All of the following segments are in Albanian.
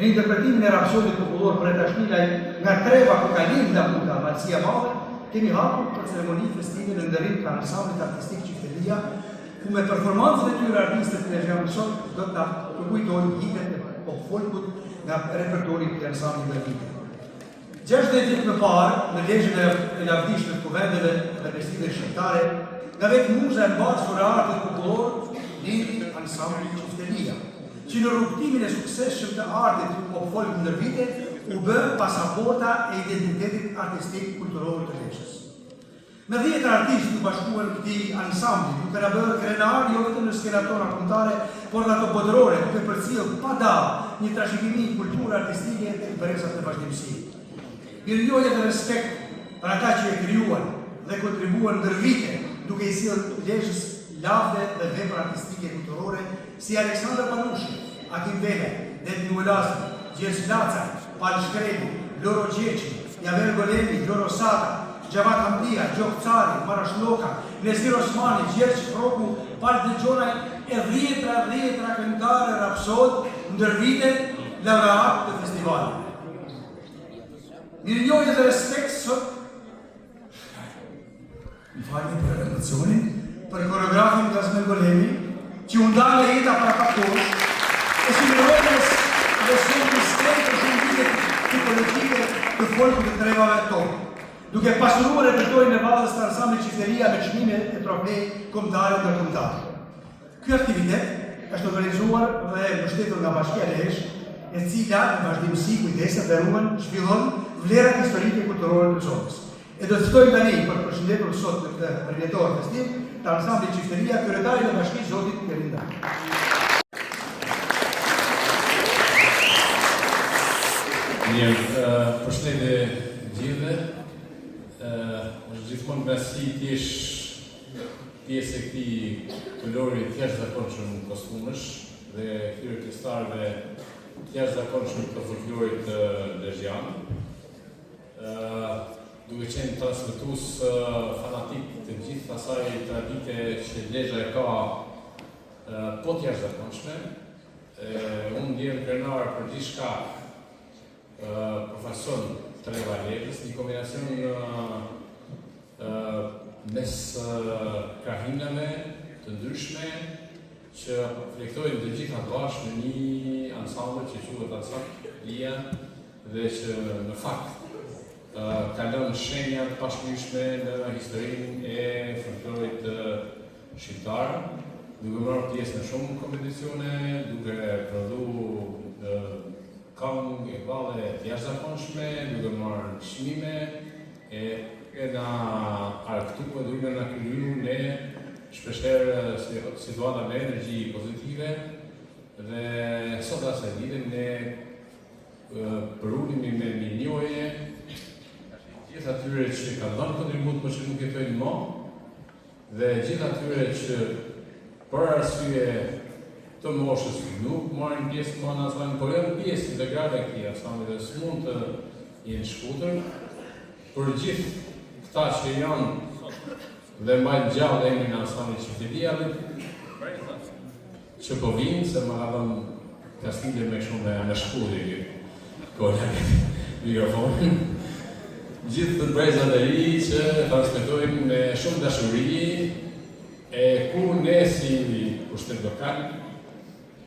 Në interpretimin e rapsodit popullor për e tashmilaj nga treva kokalin nga Buka, Malësia Madhe, kemi hapur për ceremoni festive në ndërim të ansamblit artistik Qiftelia, ku me performancët e tyre artistët në Gjermën Sot do të kujtojnë hitet e pop folkut nga repertorit të ansamblit dhe vite. 60 vjet më parë, në legjën e lavdishme të kuvendeve dhe festive shqiptare, nga vetë muza e mbasur e artit popullor, lindi ansamblit Qiftelia, që në rrugtimin e suksesshëm të artit pop folk ndër vite u bë pasaporta e identitetit artistik kulturor të Lezhës. Me 10 artistë u bashkuan këtij ansambli, duke na bërë krenar jo vetëm në skenat tona kombëtare, por dhe ato botërore, duke përcjellë pa davë një trashëgimi kulturë artistike të brezat në vazhdimsi. Mirënjohje dhe respekt për ata që e krijuan dhe kontribuan ndër vite, duke i sjellë Lezhës lavde dhe vepra artistike kulturore si Aleksandr Panushi, Akim Vele,Det Nuelazi, Gjergj Laca, Pal Shkreli, Loro Gjeqi, Javer Golemi, Loro Sata, Gjavat Hamdia, Gjok Cari, Marash Loka, Nezir Osmani, Gjergj Froku, Pal Dëgjonaj e dhjetra këngëtare rapsod ndër vite laureat të festivalit. Mirënjohje dhe respekt sot më falni për emocionin, për koreografin Gazmel Golemi, që undar në jeta para faktorës, e si nërojnës dhe shumë në strejtë të shumëtitet të politike të folkut të trevave tonë, duke pasuruar repertorin e bazës të ansamblit Qiftelia me çmime e trofej kombëtare dhe kombëtare. Ky aktivitet është organizuar dhe mbështetur nga Bashkia Lezhë, e cila në vazhdimsi kujdeset dhe ruan zhvillon vlerat historike kulturore të zonës. E do të ftojmë tani për përshëndetur sot në këtë përjetor festiv të ansamblit Qiftelia, kryetari në bashki Zotit Kerinda. Mirë, përshëndetje gjithëve. Është gjithmonë kënaqësi të jesh pjesë e këtij këllori të jashtëzakonshëm kostumësh dhe këtyre pjesëtarëve të jashtëzakonshëm të folklorit lezhian. Duke qenë transmetues fanatik të gjithë asaj tradite që Lezhë e ka po të jashtëzakonshme. Unë ndjem krenar për gjithçka profesion treva Lezhës, një kombinacion mes krahinave të ndryshme që reflektojnë të gjitha bashkë në një ansambël që quhet ansambël Qiftelia dhe që në fakt ka lënë shenja të pashlyeshme në historinë e folklorit shqiptar, duke marrë pjesë në shumë kompeticione, duke prodhuar këngë e valle të jashtëzakonshme, duke marrë çmime e na argëtuar, duke na kriju ne shpeshherë situata me energji pozitive dhe sot asaj dite ne përulimi me mirënjohje gjithë atyre që kanë dhënë kontribut për që nuk jetojnë më dhe gjithë atyre që për arsye të moshës nuk marrin pjesë më në ansambël, por janë pjesë integrale e këtij ansambli dhe s'mund të jenë shkutër. Për gjithë këta që janë dhe mbajnë gjallë emrin e ansamblit Qiftelia që po vinë se më ka dhënë Kastile me shumë me shkutër kolla mikrofonin. Gjithë të brezat e ri që transmetojmë me shumë dashuri e ku ne si pushtet lokal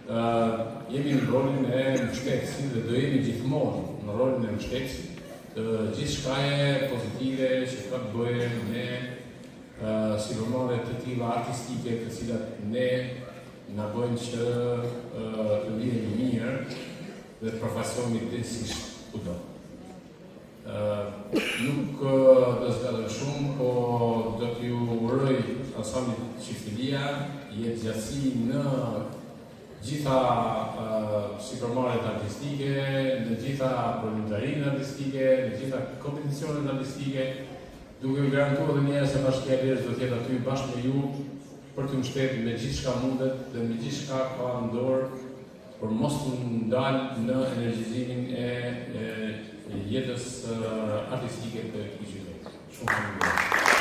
jemi në rolin e mbështetësit dhe do jemi gjithmonë në rolin e mbështetësit të gjithë shkaje pozitive që ka të bëjë me sipërmarrje të tilla artistike të cilat ne na bëjnë që të ndihemi mirë dhe të përfaqësohemi drejtësisht kudo. Nuk do zgjatëm shumë, po do t'ju uroj ansamblit Çiftelia jetë gjatësi në gjitha sipërmarrjet artistike, në gjitha përmbajturinë artistike, në gjitha kompeticionet artistike, duke u garantuar edhe njerëz se Bashkia e Lirës do të jetë aty bashkë me ju për të mbështetur me gjithçka mundet dhe me gjithçka ka në dorë për mos të ndalë në energjizimin e jetës artistike të këtij qyteti. Shumë faleminderit.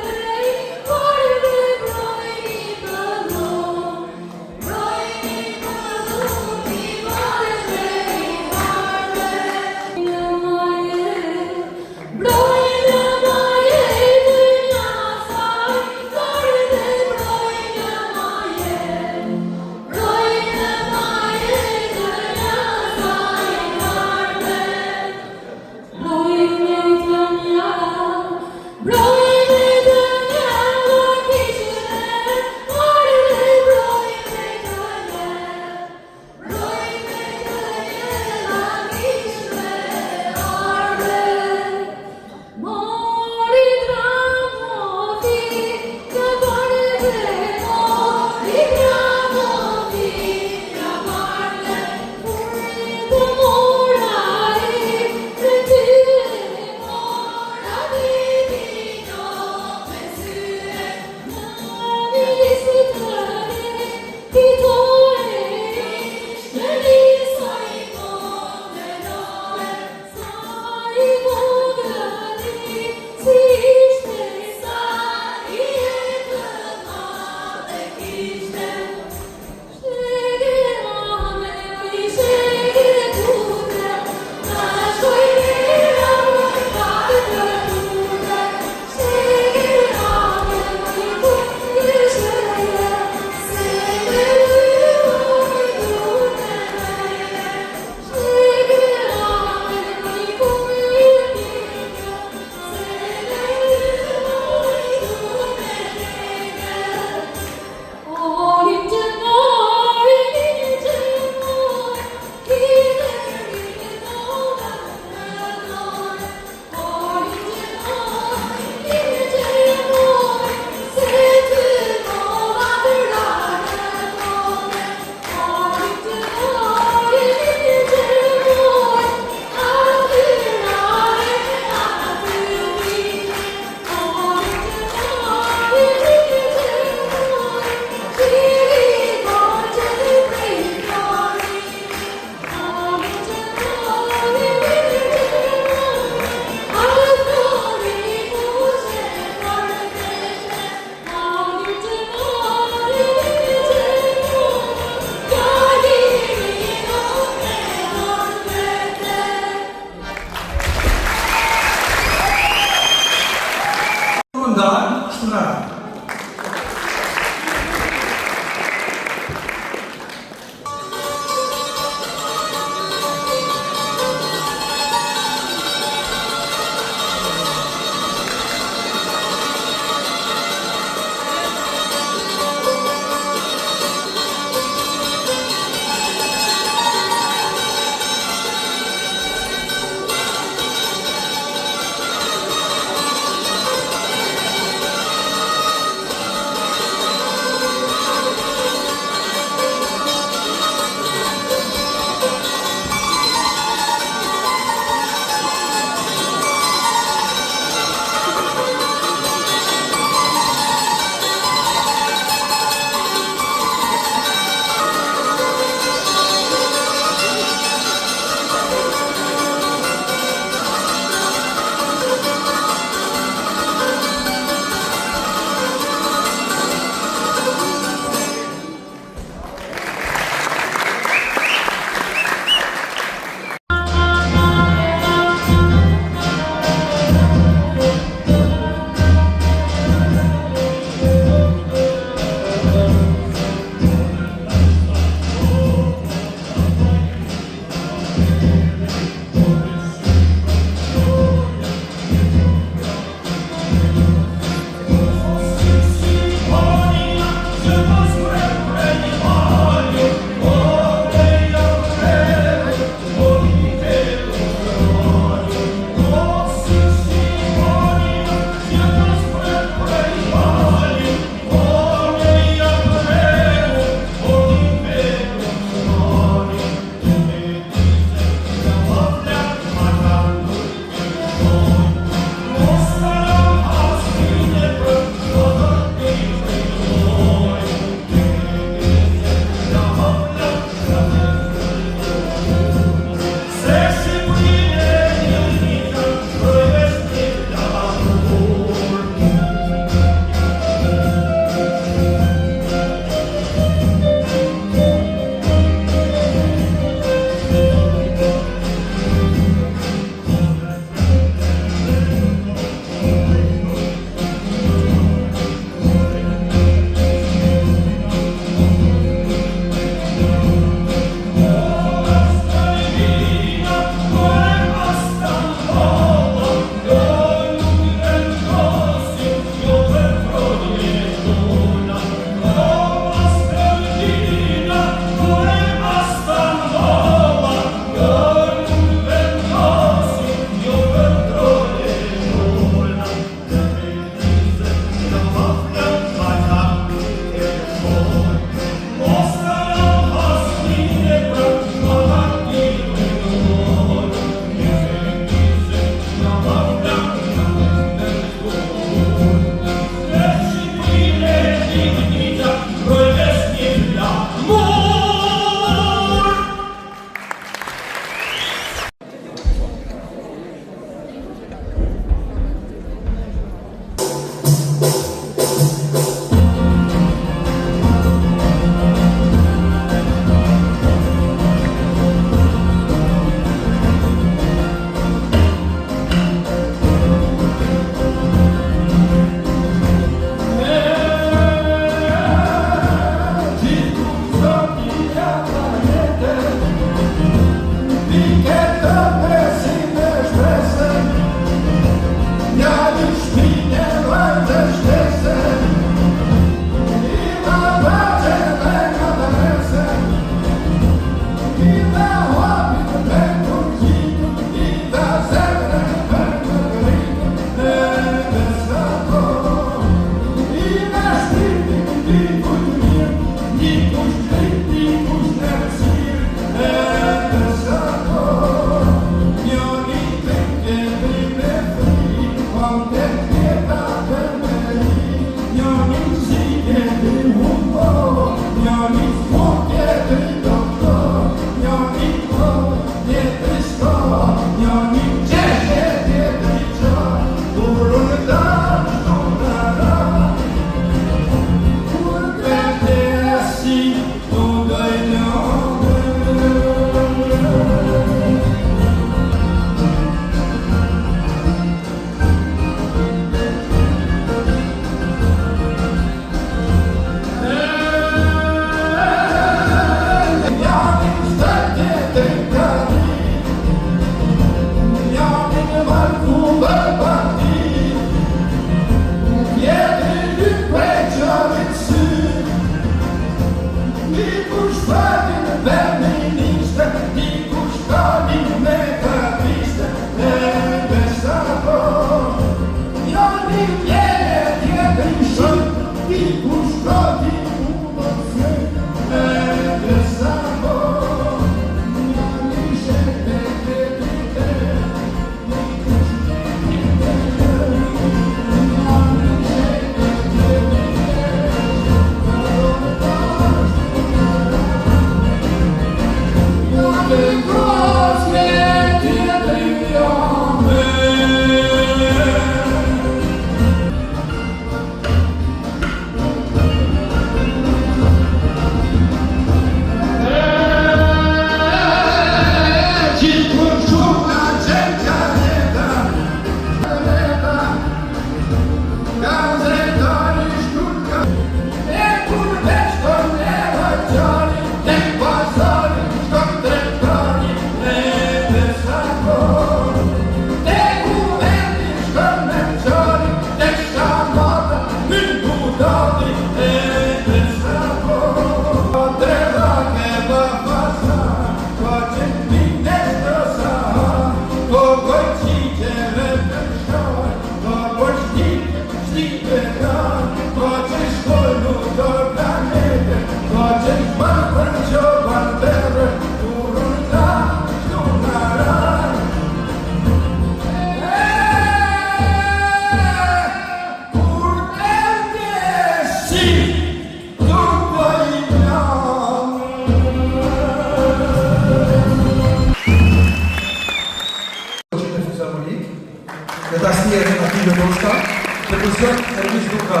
Eurovision servis duka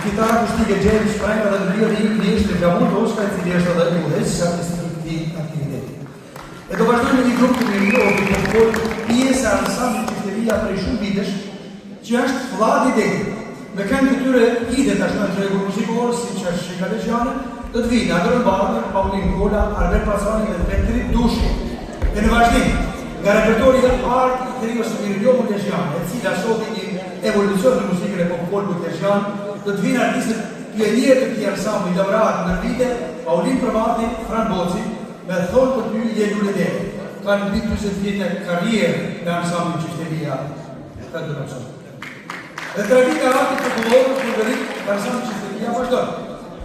kitara akustike James Frank dhe në dhe i është në Gamon Roska i cili është edhe udhëheqës që artistik këtij aktiviteti. E do vazhdojmë me një grup të mirënjohur që përfol pjesë e ansamblit Qifteria prej shumë vitesh, që është Vlladi Degri. Me këngë të tyre ide tashmë në tregu muzikor, siç është Shika Legjani, do të vinë Adrian Barber, Paulin Kola, Albert Pazani dhe Petri Dushi. E në vazhdim, nga repertoria art i trios të mirënjohur Legjani, e cila sot një evolucion në muzikën e pop-folkut Legjani, do të vinë artistët pionierë të këtij ansambli laureat në vite, Paulin Përvati, Fran Boci, me thonë për ty je Lule. Kanë mbi 40 vite karrierë në ansamblin Qifteria të Durrësor. Dhe tradita e artit popullor në Bulgari të ansamblit Qifteria vazhdon.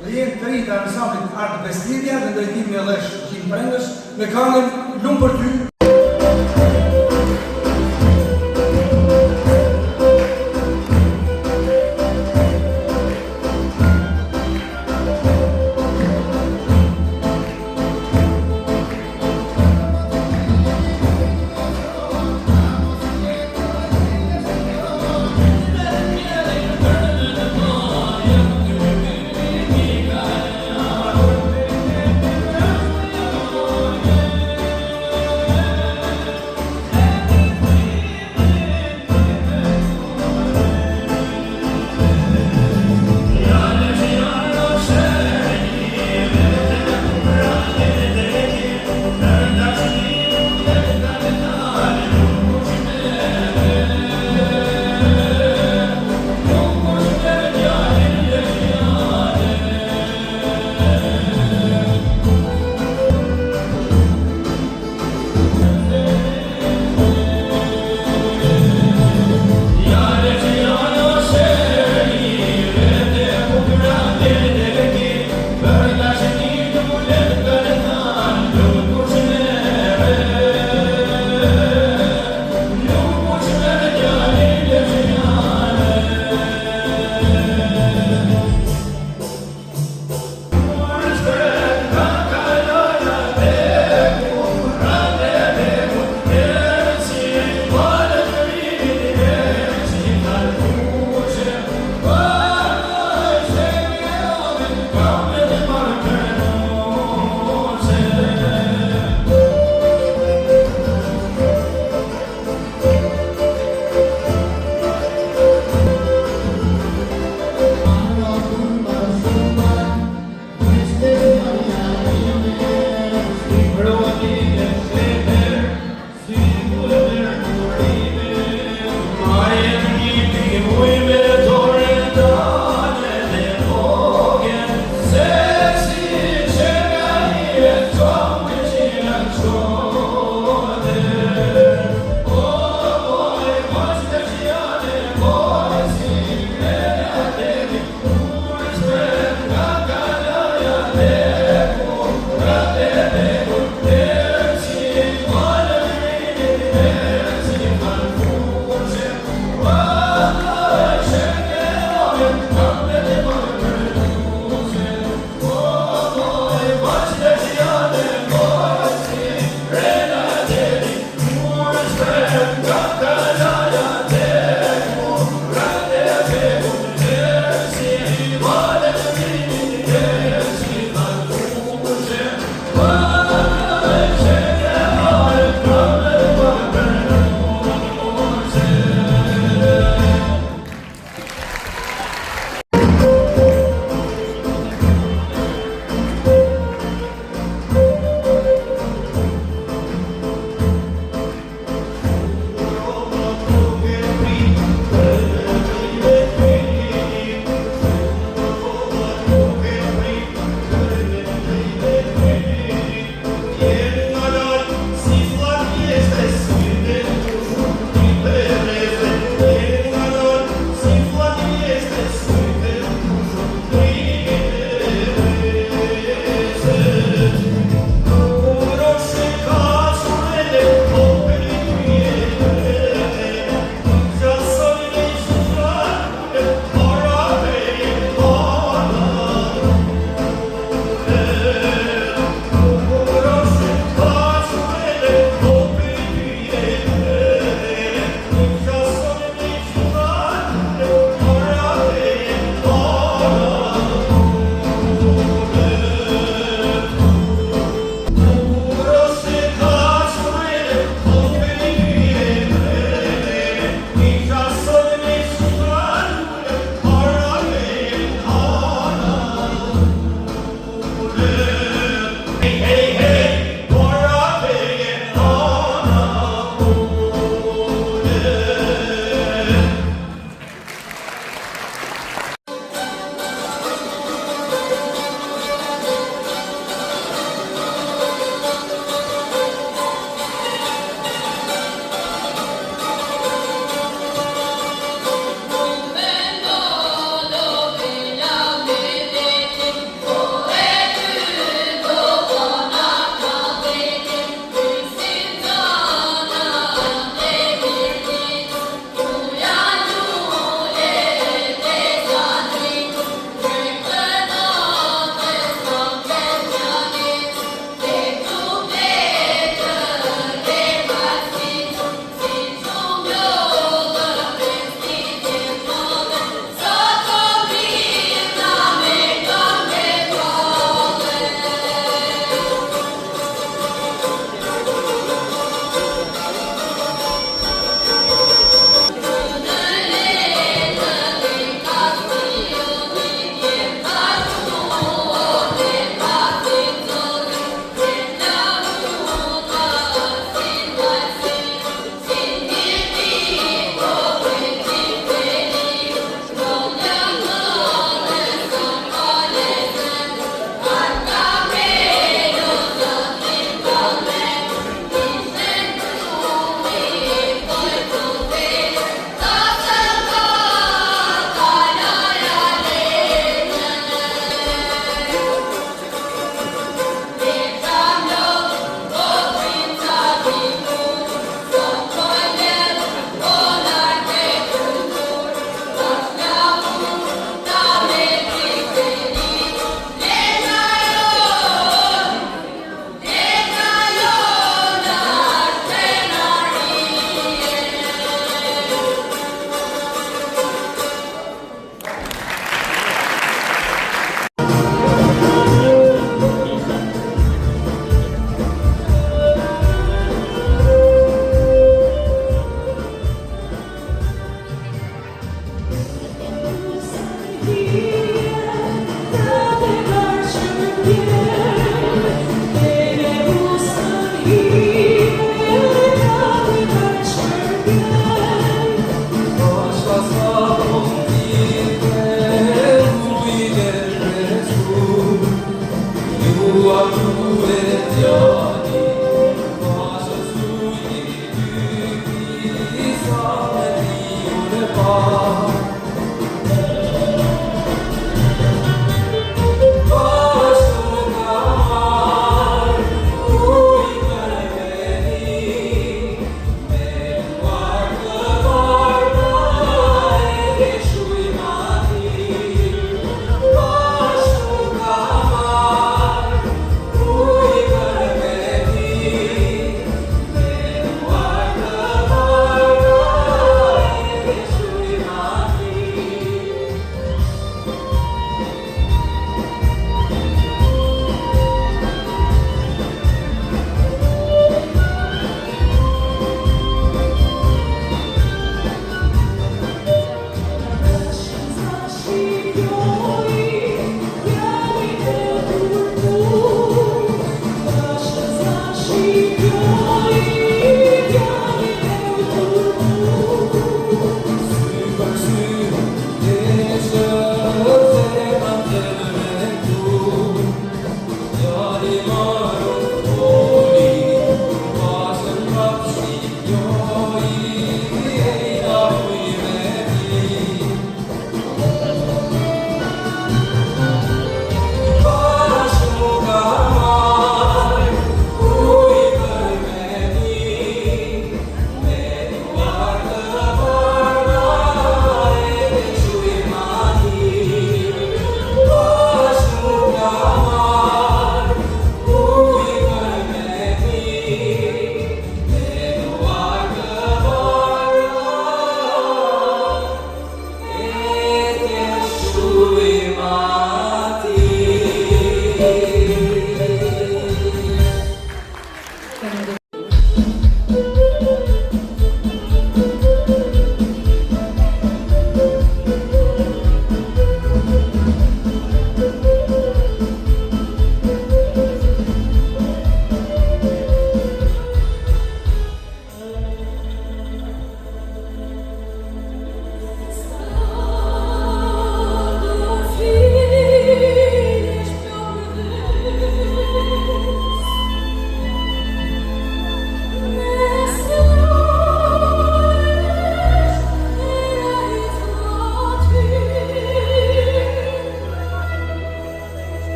Dhe jenë të rinj të ansamblit Art Bestidja dhe drejtimin e Lesh Gjim Prengës me këngën Lumë për ty.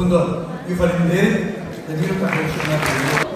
përfundon. Ju faleminderit dhe miru ta shohim.